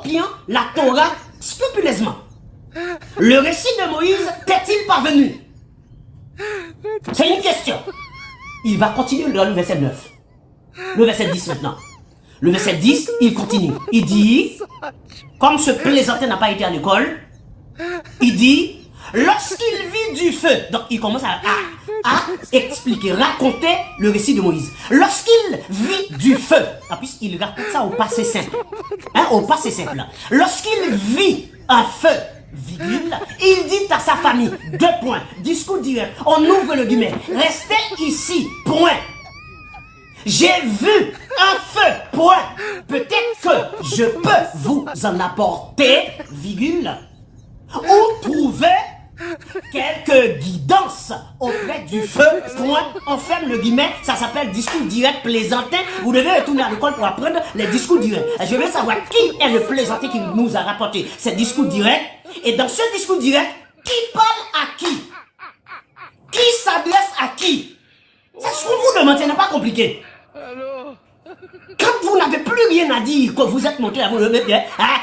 copiant la Torah scrupuleusement. Le récit de Moïse t'est-il parvenu? C'est une question. Il va continuer dans le verset 9. Le verset 10 maintenant. Le verset 10, il continue. Il dit, comme ce plaisantin n'a pas été à l'école, il dit, lorsqu'il vit du feu, donc il commence à expliquer, raconter le récit de Moïse. Lorsqu'il vit du feu, puisqu'il raconte ça au passé simple, au passé simple. Lorsqu'il vit un feu, virgule, il dit à sa famille, 2 points, discours direct, on ouvre le guillemet, restez ici, point. J'ai vu un feu, point. Peut-être que je peux vous en apporter, virgule, ou trouver quelques guidances auprès du feu, point. On ferme le guillemet, ça s'appelle discours direct plaisantin. Vous devez retourner à l'école pour apprendre les discours directs. Je veux savoir qui est le plaisantin qui nous a rapporté ces discours directs. Et dans ce discours direct, qui parle à qui? Qui s'adresse à qui? Ça, je vous demande, ce n'est pas compliqué. Quand vous n'avez plus rien à dire, que vous êtes monté à vous,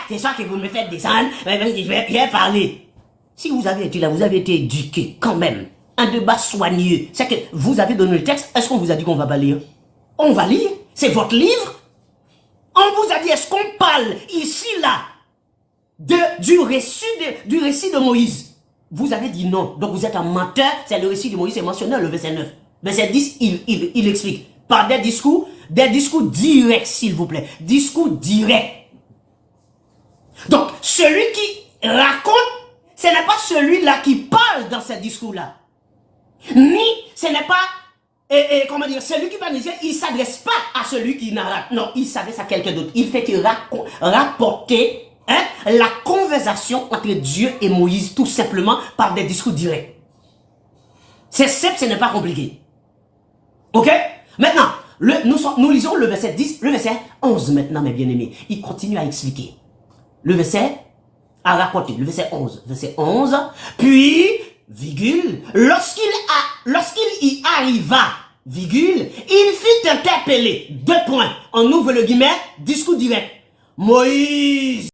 c'est ça que vous me faites descendre, je vais parler. Si vous avez été là, vous avez été éduqué quand même. Un débat soigneux. C'est que vous avez donné le texte, est-ce qu'on vous a dit qu'on va pas lire? On va lire? C'est votre livre? On vous a dit, est-ce qu'on parle ici, là, du récit de Moïse? Vous avez dit non, donc vous êtes un menteur, c'est le récit de Moïse, c'est mentionné le verset 9. Verset 10, il explique. Par des discours directs, s'il vous plaît. Discours directs. Donc, celui qui raconte, ce n'est pas celui-là qui parle dans ce discours-là. Ni, ce n'est pas, comment dire, celui qui parle, il ne s'adresse pas à celui qui narrate. Non, il s'adresse à quelqu'un d'autre. Il fait rapporter la conversation entre Dieu et Moïse, tout simplement par des discours directs. C'est simple, ce n'est pas compliqué. Ok? Maintenant, nous lisons le verset 10, le verset 11 maintenant, mes bien-aimés. Il continue à expliquer. Le verset à raconter, le verset 11. Verset 11, puis, virgule, lorsqu'il y arriva, virgule, il fut interpellé. 2 points. On ouvre le guillemet, discours direct. Moïse